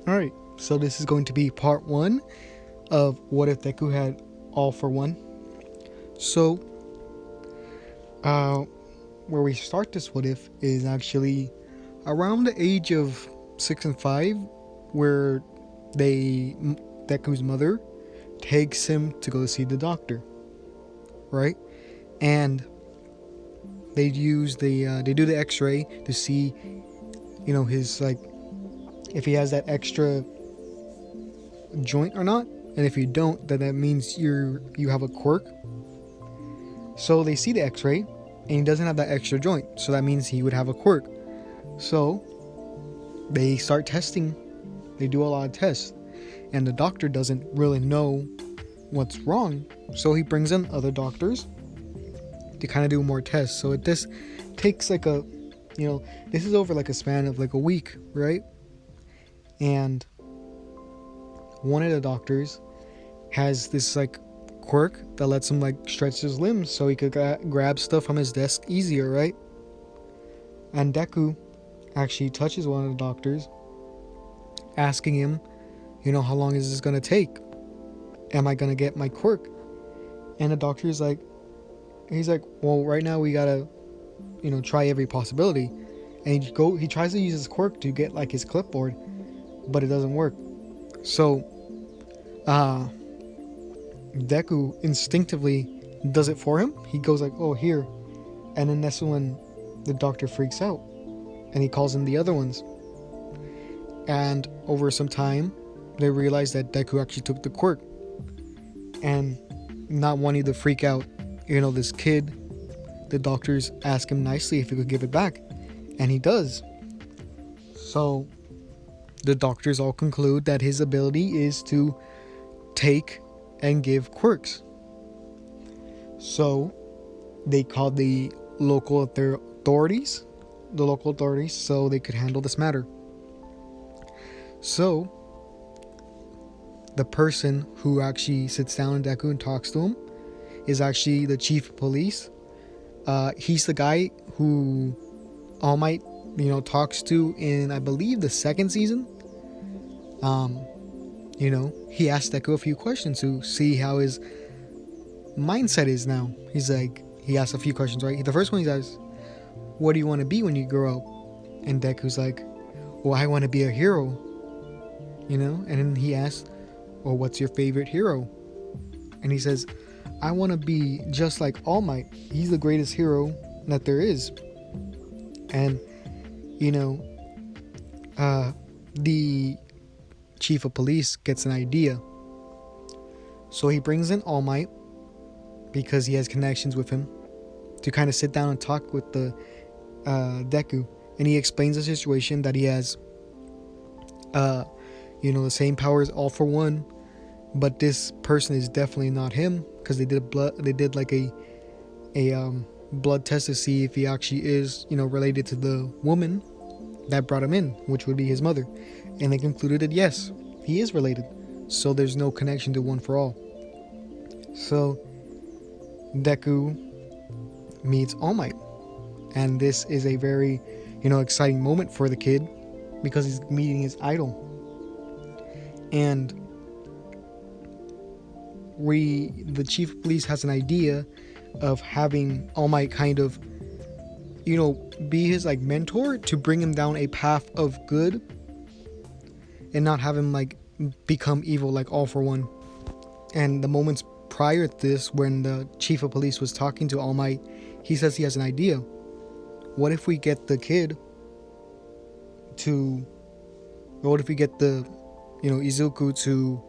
Alright, so this is going to be part 1 of what if Deku had all for one. So, uh, where we start this what if is actually around the age of 6 and 5, where Deku's mother takes him to go see the doctor, right? And they do the X-ray to see, his if he has that extra joint or not, and if you don't, then that means you have a quirk. So they see the X-ray, and he doesn't have that extra joint, so that means he would have a quirk. So they start testing. They do a lot of tests, and the doctor doesn't really know what's wrong, so he brings in other doctors to kind of do more tests. So this takes this is over a span of a week, right? And one of the doctors has this quirk that lets him stretch his limbs so he could grab stuff from his desk easier, right? And Deku actually touches one of the doctors, asking him, how long is this gonna take? Am I gonna get my quirk? And the doctor is he's like, well, right now we gotta, try every possibility. And he tries to use his quirk to get his clipboard, but it doesn't work. So, Deku instinctively does it for him. He goes oh, here. And then that's when the doctor freaks out, and he calls in the other ones. And over some time, they realize that Deku actually took the quirk. And not wanting to freak out, this kid, the doctors ask him nicely if he could give it back. And he does. So the doctors all conclude that his ability is to take and give quirks. So they called the local authorities so they could handle this matter. So the person who actually sits down with Deku and talks to him is actually the chief of police. He's the guy who All Might talks to in, I believe, the second season. He asked Deku a few questions to see how his mindset is now. He asked a few questions, right? The first one he says, what do you want to be when you grow up? And Deku's well, I want to be a hero. And then he asks, well, what's your favorite hero? And he says, I want to be just like All Might. He's the greatest hero that there is. And, the chief of police gets an idea. So he brings in All Might, because he has connections with him, to kind of sit down and talk with the Deku. And he explains the situation, that he has the same powers all for one, but this person is definitely not him, because they did a blood test to see if he actually is related to the woman that brought him in, which would be his mother. And they concluded that yes, he is related, so there's no connection to One for All. So Deku meets All Might, and this is a very exciting moment for the kid, because he's meeting his idol. And the chief of police has an idea of having All Might kind of be his mentor, to bring him down a path of good, and not have him become evil like All for One. And the moments prior to this, when the chief of police was talking to All Might, he says he has an idea. What if we get the kid to, what if we get the Izuku to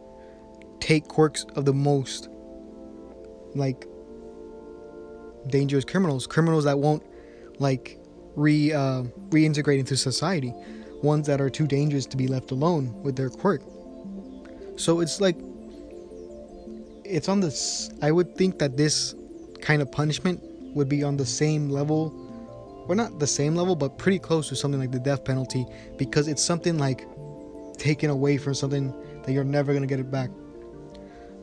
take quirks of the most dangerous criminals that won't reintegrate into society, ones that are too dangerous to be left alone with their quirk. So it's on this, I would think that this kind of punishment would be on the same level, or not the same level, but pretty close to something like the death penalty, because it's something taken away from something that you're never gonna get it back.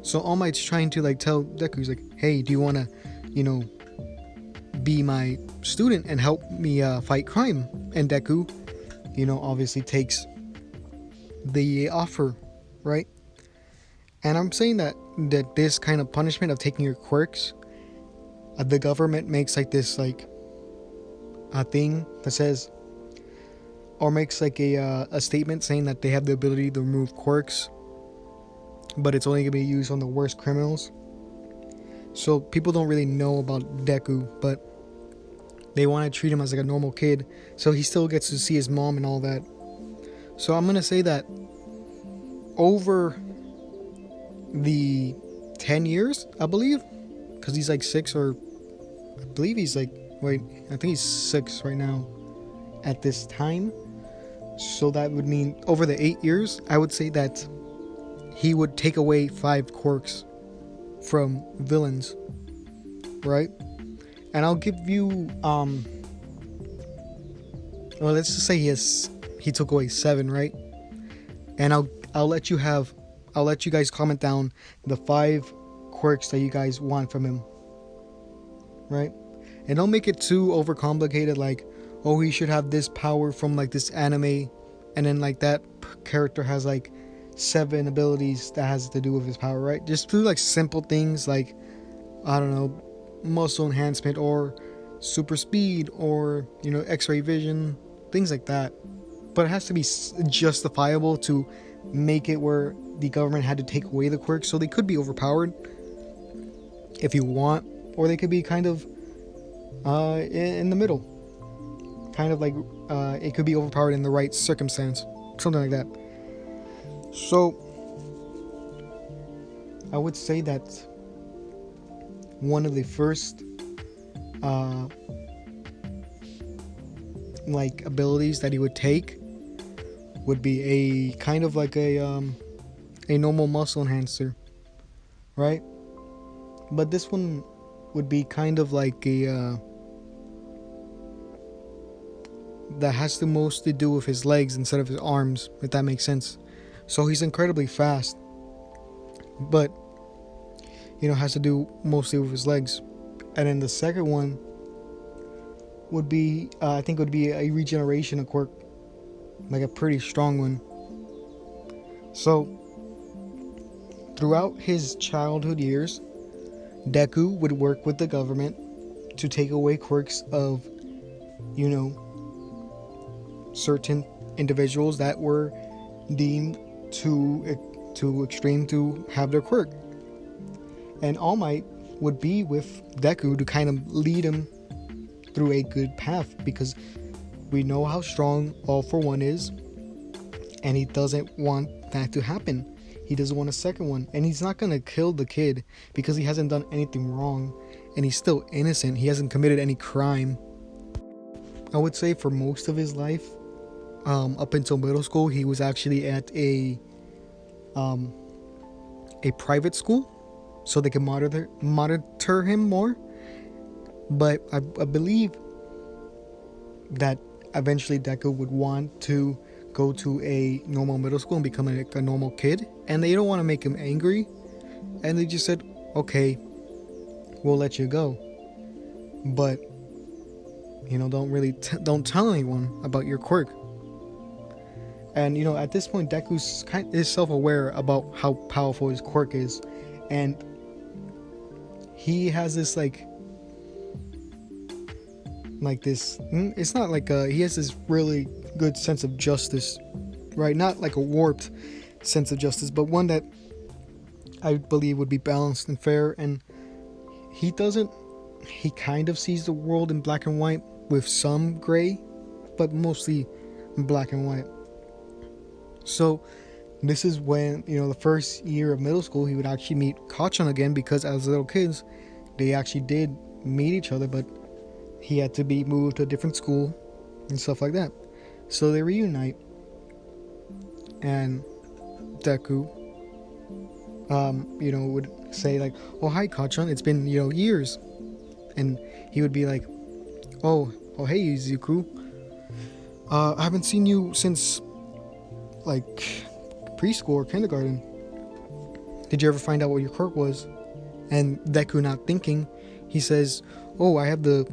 So All Might's trying to tell Deku, he's hey, do you want to be my student and help me fight crime? And Deku obviously takes the offer, right? And I'm saying that this kind of punishment of taking your quirks, the government makes like this like a thing that says, or makes like a statement saying that they have the ability to remove quirks, but it's only gonna be used on the worst criminals. So people don't really know about Deku, but they want to treat him as like a normal kid, so he still gets to see his mom and all that. So I'm gonna say that over the 10 years, I believe, because he's like 6, or I believe he's like, wait, I think he's 6 right now at this time. So that would mean over the 8 years, I would say that he would take away 5 quirks from villains, right? And I'll give you well, let's just say he took away 7, right? And I'll let you guys comment down the 5 quirks that you guys want from him, right? And don't make it too overcomplicated, like, oh, he should have this power from like this anime, and then like that character has like 7 abilities that has to do with his power, right? Just do like simple things like, I don't know, muscle enhancement or super speed or, you know, x-ray vision, things like that. But it has to be justifiable to make it where the government had to take away the quirks. So they could be overpowered if you want, or they could be kind of in the middle, kind of like it could be overpowered in the right circumstance, something like that. So I would say that one of the first like abilities that he would take would be a kind of like a normal muscle enhancer, right? But this one would be kind of like a that has the most to do with his legs instead of his arms, if that makes sense. So he's incredibly fast, but you know, has to do mostly with his legs. And then the second one would be I think it would be a regeneration quirk, like a pretty strong one. So throughout his childhood years, Deku would work with the government to take away quirks of, you know, certain individuals that were deemed too extreme to have their quirk. And All Might would be with Deku to kind of lead him through a good path, because we know how strong All for One is, and he doesn't want that to happen. He doesn't want a second one, and he's not gonna kill the kid because he hasn't done anything wrong, and he's still innocent. He hasn't committed any crime. I would say for most of his life, up until middle school, he was actually at a private school, so they can monitor him more. But I believe that eventually Deku would want to go to a normal middle school and become a normal kid, and they don't want to make him angry, and they just said, okay, we'll let you go, but you know, don't tell anyone about your quirk. And you know, at this point, Deku's is self-aware about how powerful his quirk is, and he has this like this, it's not like he has this really good sense of justice, right? Not like a warped sense of justice, but one that I believe would be balanced and fair. And he kind of sees the world in black and white with some gray, but mostly black and white. So this is when, you know, the first year of middle school, he would actually meet Kachan again, because as little kids they actually did meet each other, but he had to be moved to a different school and stuff like that. So they reunite, and Deku you know, would say like, oh, hi Kachan, it's been, you know, years. And he would be like, oh hey Izuku, I haven't seen you since like preschool or kindergarten. Did you ever find out what your quirk was? And Deku, not thinking, he says, oh, I have the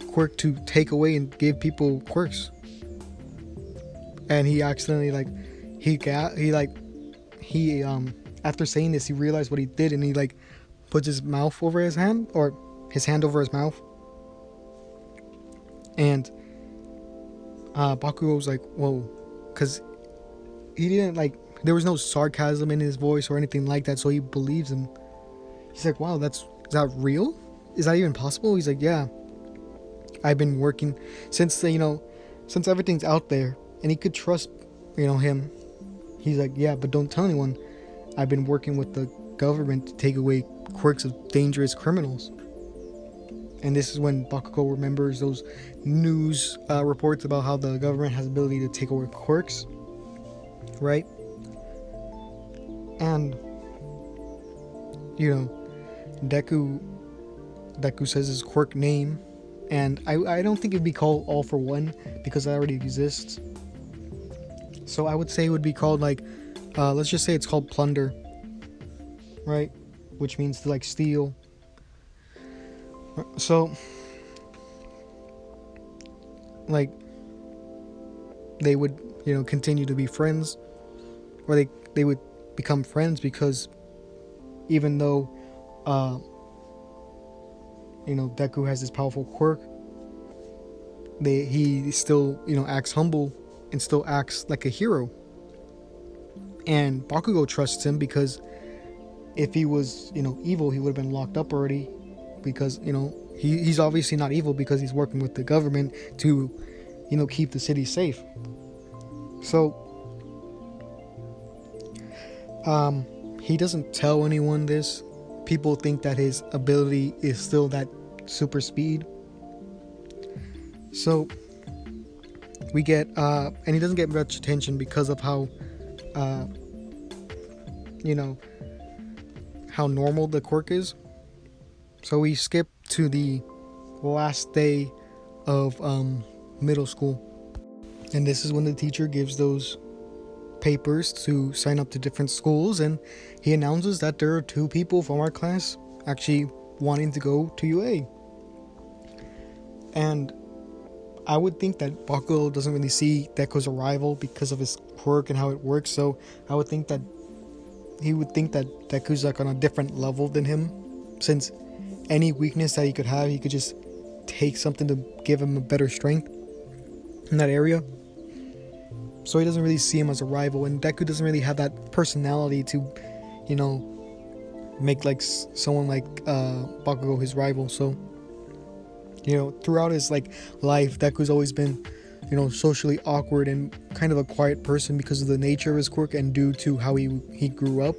quirk to take away and give people quirks. And he accidentally he after saying this, he realized what he did, and he like puts his mouth over his hand, or his hand over his mouth, and Bakugo's like, whoa, because he didn't like, there was no sarcasm in his voice or anything like that, so he believes him. He's like, wow, is that real? Is that even possible? He's like, yeah, I've been working since since everything's out there, and he could trust him. He's like, yeah, but don't tell anyone. I've been working with the government to take away quirks of dangerous criminals. And this is when Bakugo remembers those news reports about how the government has the ability to take away quirks, right? And Deku says his quirk name, and I don't think it'd be called All for One because that already exists. So I would say it would be called like, let's just say it's called Plunder, right? Which means to like steal. So, like, they would, continue to be friends, or they would become friends because even though, Deku has this powerful quirk, he still, acts humble and still acts like a hero. And Bakugo trusts him because if he was, evil, he would have been locked up already. Because he's obviously not evil because he's working with the government to keep the city safe. So he doesn't tell anyone this. People think that his ability is still that super speed. So we get and he doesn't get much attention because of how how normal the quirk is. So we skip to the last day of middle school. And this is when the teacher gives those papers to sign up to different schools. And he announces that there are 2 people from our class actually wanting to go to UA. And I would think that Bakugo doesn't really see Deku's arrival because of his quirk and how it works. So I would think that he would think that Deku's like on a different level than him, since any weakness that he could have, he could just take something to give him a better strength in that area. So he doesn't really see him as a rival, and Deku doesn't really have that personality to, make like someone like Bakugo his rival. So, throughout his like life, Deku's always been, socially awkward and kind of a quiet person because of the nature of his quirk and due to how he grew up,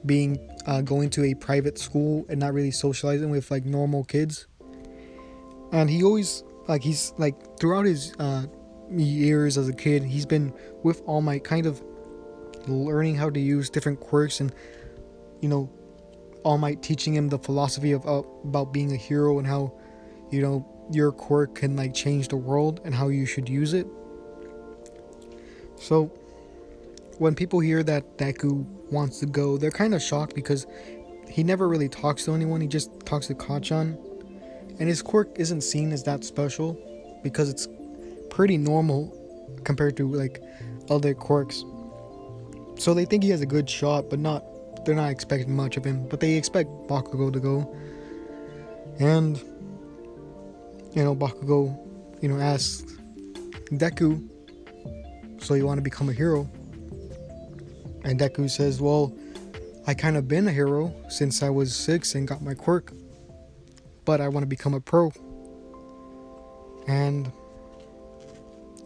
being going to a private school and not really socializing with like normal kids. And he always he's like throughout his years as a kid, he's been with All Might, kind of learning how to use different quirks, and All Might teaching him the philosophy of about being a hero and how your quirk can like change the world and how you should use it. So when people hear that Deku wants to go, they're kind of shocked because he never really talks to anyone. He just talks to Kachan, and his quirk isn't seen as that special because it's pretty normal compared to like other quirks. So they think he has a good shot, but they're not expecting much of him. But they expect Bakugo to go. And Bakugo asks Deku, so you want to become a hero? And Deku says, well, I kind of been a hero since I was 6 and got my quirk, but I want to become a pro. And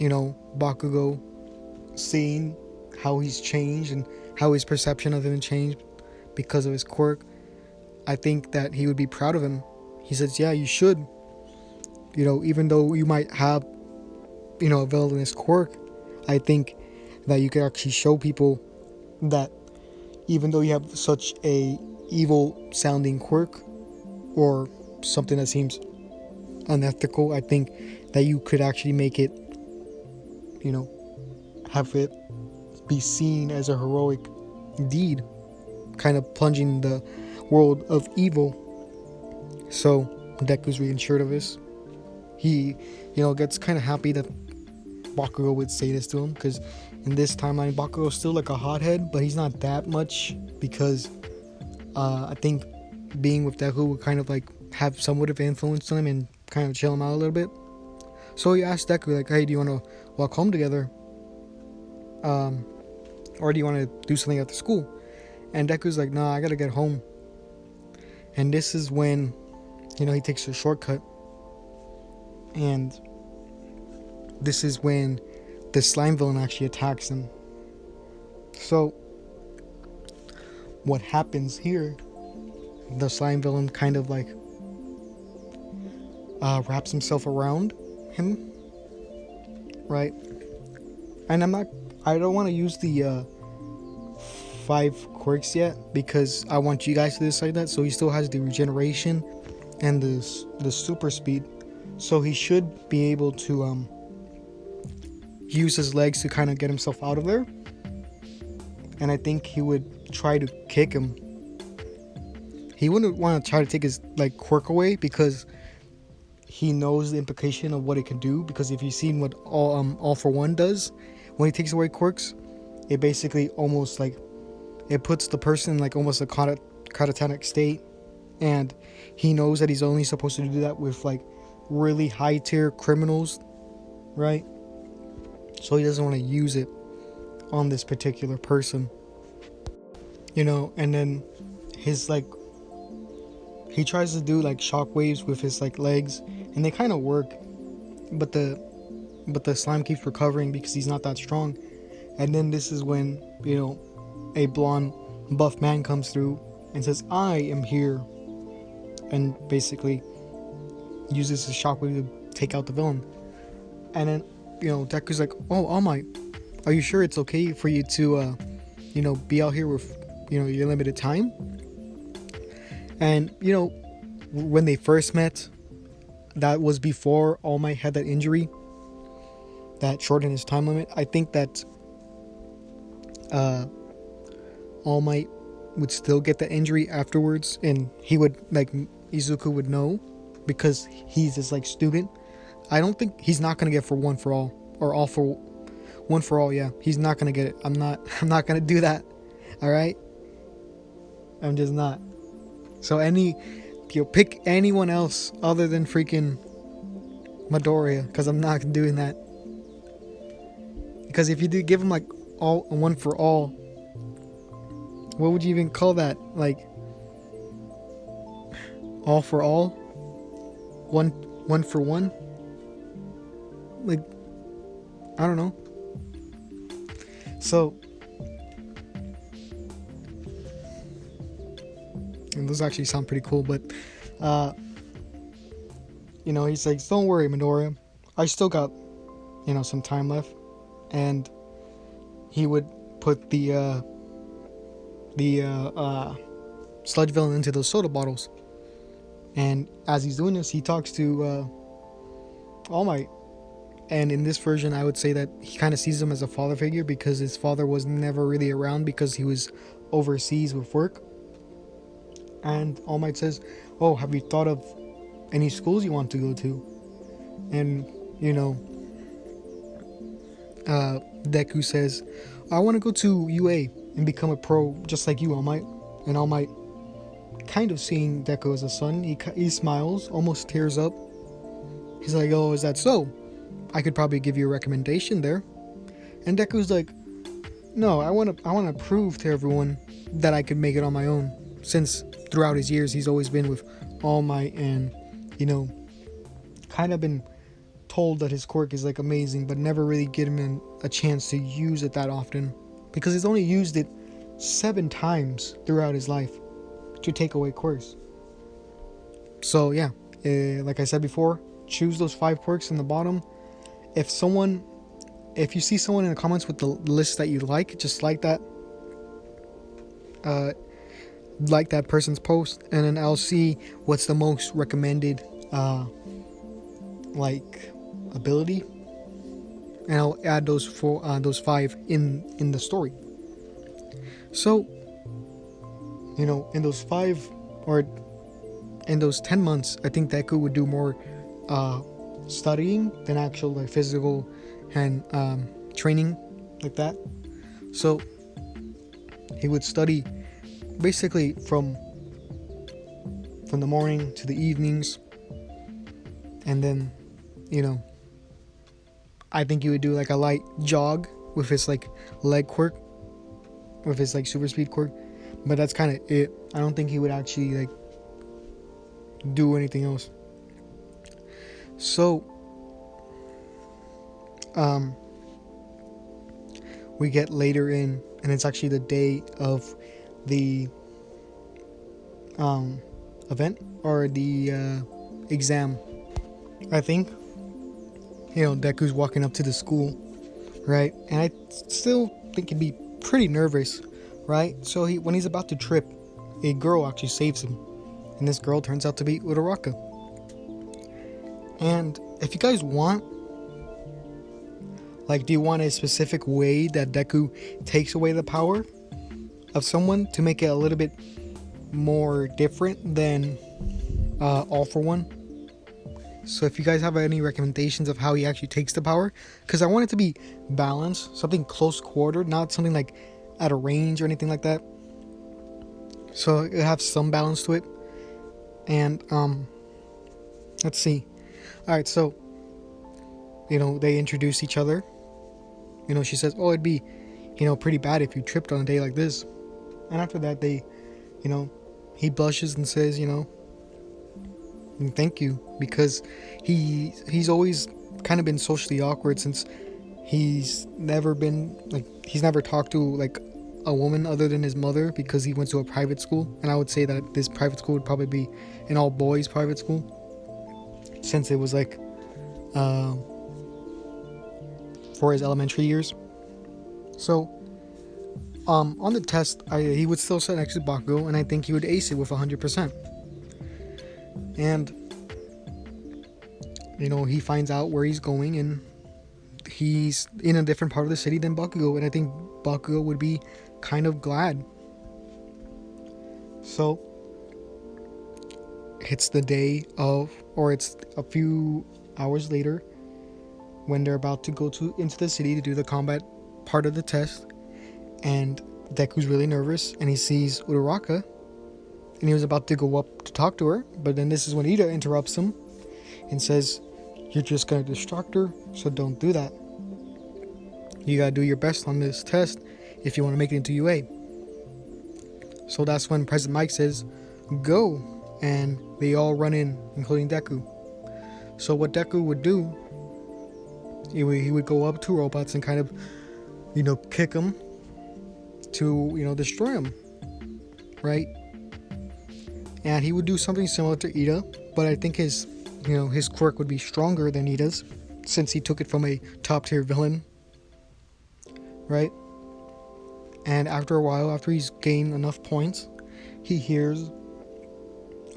Bakugo, seeing how he's changed and how his perception of him changed because of his quirk, I think that he would be proud of him. He says, yeah, you should. Even though you might have a villainous quirk, I think that you could actually show people that even though you have such a evil sounding quirk or something that seems unethical, I think that you could actually make it, have it be seen as a heroic deed, kind of plunging the world of evil. So Deku's reassured of this. He, gets kind of happy that Bakugo would say this to him, because in this timeline, Bakugo's still like a hothead, but he's not that much because I think being with Deku would kind of like have somewhat of influence on him and kind of chill him out a little bit. So he asked Deku like, "Hey, do you want to walk home together? Or do you want to do something after school?" And Deku's like, "Nah, I gotta get home." And this is when, he takes a shortcut. And this is when the slime villain actually attacks him. So what happens here, the slime villain kind of like wraps himself around him, right? And I don't want to use the 5 quirks yet because I want you guys to decide that. So he still has the regeneration and the super speed, so he should be able to use his legs to kind of get himself out of there. And I think he would try to kick him. He wouldn't want to try to take his like quirk away because he knows the implication of what it can do. Because if you've seen what all for one does, when he takes away quirks, it basically almost like it puts the person in like almost a catatonic state, and he knows that he's only supposed to do that with like really high tier criminals, right? So he doesn't want to use it on this particular person, and then his like he tries to do like shockwaves with his like legs, and they kind of work, but the slime keeps recovering because he's not that strong. And then this is when a blonde buff man comes through and says, "I am here," and basically uses his shockwave to take out the villain. And then Deku's like, "Oh, All Might, are you sure it's okay for you to be out here with your limited time?" And when they first met, that was before All Might had that injury that shortened his time limit. I think that All Might would still get the injury afterwards, and he would like Izuku would know because he's his like student. I don't think he's not gonna get for one for all or all for one for all. Yeah, he's not gonna get it. I'm not gonna do that. All right, I'm just not. So pick anyone else other than freaking Midoriya, because I'm not doing that. Because if you do give him like all one for all, what would you even call that? Like all for all, one for one. Like I don't know. So. And those actually sound pretty cool, but he's like, "Don't worry, Midoriya, I still got some time left." And he would put the sludge villain into those soda bottles, and as he's doing this, he talks to All Might. And in this version, I would say that he kind of sees him as a father figure because his father was never really around because he was overseas with work. And All Might says, "Oh, have you thought of any schools you want to go to?" And Deku says, "I want to go to UA and become a pro just like you, All Might." And All Might, kind of seeing Deku as a son, he smiles, almost tears up. He's like, "Oh, is that so? I could probably give you a recommendation there." And Deku's like, "No, I want to prove to everyone that I could make it on my own." Since throughout his years, he's always been with All Might, and kind of been told that his quirk is like amazing, but never really given a chance to use it that often because he's only used it 7 times throughout his life to take away quirks. So yeah, like I said before, choose those 5 quirks in the bottom. If you see someone in the comments with the list that you like, just like that person's post, and then I'll see what's the most recommended ability, and I'll add those 5 in the story. So in those 5 or in those 10 months, I think Deku would do more studying than actual physical and training like that. So he would study basically from the morning to the evenings, and then, you know, I think he would do like a light jog with his like leg quirk, with his like super speed quirk, but that's kind of it. I don't think he would actually like do anything else. So we get later in, and it's actually the day of the event, or the exam. I think, you know, Deku's walking up to the school, right? And I still think he'd be pretty nervous, right? So when he's about to trip, a girl actually saves him, and this girl turns out to be Uraraka. And if you guys want, like, do you want a specific way that Deku takes away the power of someone to make it a little bit more different than All for One? So if you guys have any recommendations of how he actually takes the power, because I want it to be balanced, something close quartered, not something like at a range or anything like that. So it have some balance to it. And let's see. All right, so, you know, they introduce each other. You know, she says, "Oh, it'd be, you know, pretty bad if you tripped on a day like this." And after that, they, you know, he blushes and says, you know, "Thank you," because he's always kind of been socially awkward, since he's never talked to like a woman other than his mother, because he went to a private school. And I would say that this private school would probably be an all boys private school, since it was like for his elementary years. So on the test, he would still sit next to Bakugo, and I think he would ace it with 100%. And, you know, he finds out where he's going, and he's in a different part of the city than Bakugo, and I think Bakugo would be kind of glad. So it's the day of, or it's a few hours later, when they're about to go into the city to do the combat part of the test, and Deku's really nervous, and he sees Uraraka, and he was about to go up to talk to her, but then this is when Ida interrupts him and says, "You're just gonna distract her, so don't do that. You gotta do your best on this test if you want to make it into UA." So that's when President Mike says, "Go," and they all run in, including Deku. So what Deku would do, he would go up to robots and kind of, you know, kick them to, you know, destroy them, right? And he would do something similar to Ida, but I think his quirk would be stronger than Ida's, since he took it from a top tier villain, right? And after a while, after he's gained enough points, he hears,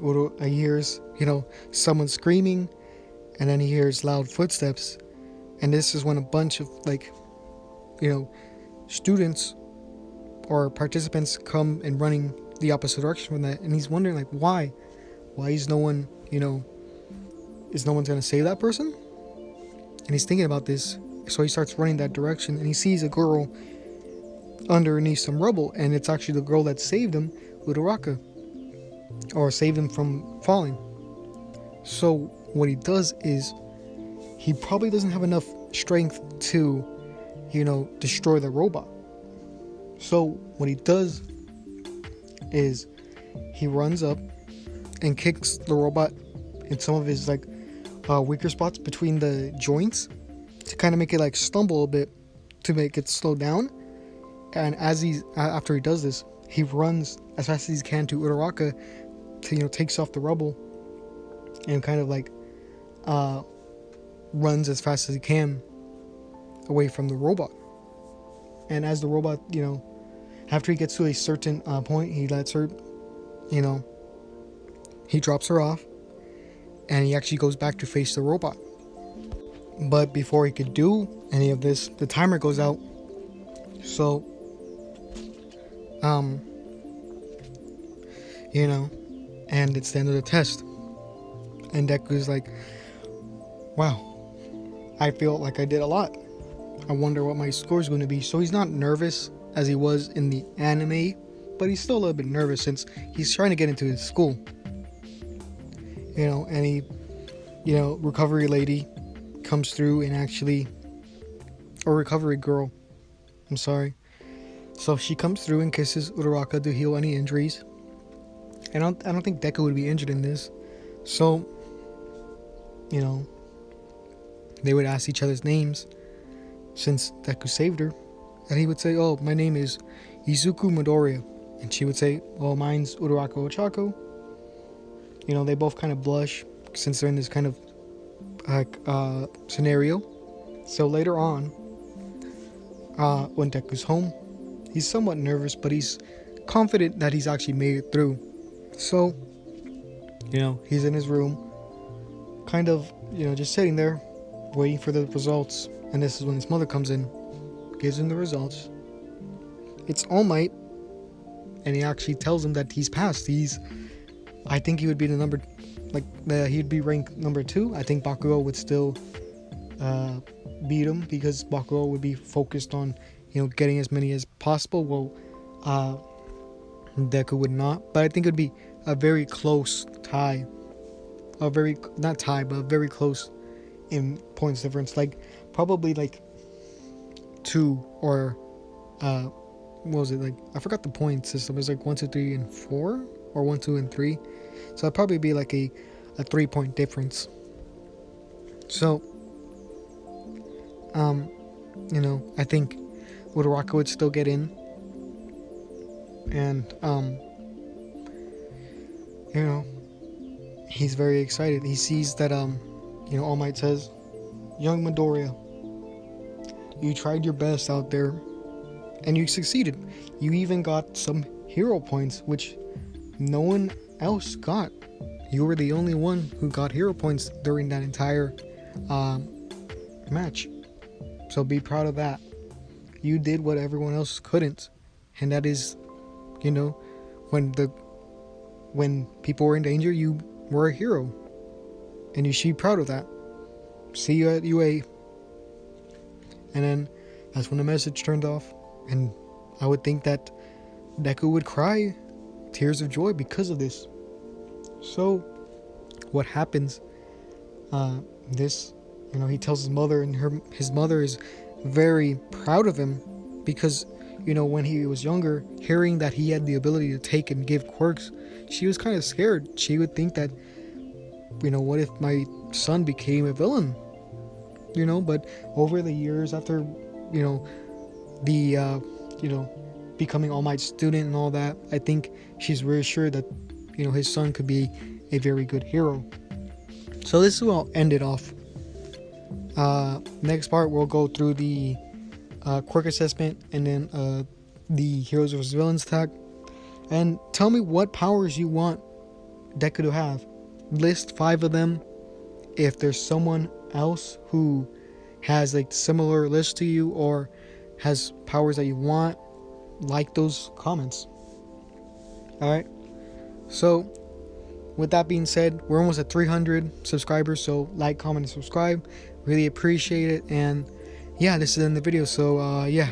you know, someone screaming, and then he hears loud footsteps, and this is when a bunch of, like, you know, students or participants come and running the opposite direction from that, and he's wondering, like, why is no one, you know, is no one's gonna save that person? And he's thinking about this, so he starts running that direction, and he sees a girl underneath some rubble, and it's actually the girl that saved him, Uraraka, or saved him from falling. So what he does is, he probably doesn't have enough strength to, you know, destroy the robot. So what he does is he runs up and kicks the robot in some of his like weaker spots between the joints, to kind of make it like stumble a bit, to make it slow down. And after he does this, he runs as fast as he can to Uraraka, to, you know, takes off the rubble, and kind of like runs as fast as he can away from the robot. And as the robot, you know, after he gets to a certain point, he lets her, you know, he drops her off, and he actually goes back to face the robot. But before he could do any of this, the timer goes out. So, you know, and it's the end of the test. And Deku's like, "Wow, I feel like I did a lot. I wonder what my score is going to be. So he's not nervous as he was in the anime, but he's still a little bit nervous since he's trying to get into his school. And he, recovery lady comes through and actually, or recovery girl, I'm sorry. So she comes through and kisses Uraraka to heal any injuries. And I don't think Deku would be injured in this. So, they would ask each other's names since Deku saved her. And he would say, "Oh, my name is Izuku Midoriya." And she would say, "Oh, mine's Uraraka Ochako." They both kind of blush since they're in this kind of scenario. So later on, when Deku's home, he's somewhat nervous, but he's confident that he's actually made it through. So, he's in his room, kind of, just sitting there, waiting for the results. And this is when his mother comes in, gives him the results. It's All Might, and he actually tells him that he's passed. I think he would be he'd be ranked number 2. I think Bakugo would still beat him because Bakugo would be focused on, getting as many as possible. Well, Deku would not, but I think it would be a very close tie. Not tie, but very close in points difference. Probably 2 or what was it, I forgot the point system. It was 1, 2, 3, and 4, or 1, 2, and 3. So it'd probably be a 3-point difference. So I think Uraraka would still get in. And he's very excited. He sees that All Might says, "Young Midoriya, you tried your best out there and you succeeded. You even got some hero points, which no one else got. You were the only one who got hero points during that entire match. So be proud of that. You did what everyone else couldn't, and that is, when people were in danger, you were a hero, and you should be proud of that. See you at UA." And then that's when the message turned off, and I would think that Deku would cry tears of joy because of this. So what happens, he tells his mother, and his mother is very proud of him because, when he was younger, hearing that he had the ability to take and give quirks, she was kind of scared. She would think that, what if my son became a villain? But over the years, after, becoming All Might's student and all that, I think she's reassured that, his son could be a very good hero. So this is where I'll end it off. Next part, we'll go through the quirk assessment and then the heroes versus villains tag. And tell me what powers you want Deku to have. List 5 of them. If there's someone else who has similar list to you or has powers that you want, like those comments. Alright, so with that being said, we're almost at 300 subscribers, so like, comment, and subscribe. Really appreciate it. And yeah, this is in the video, so yeah.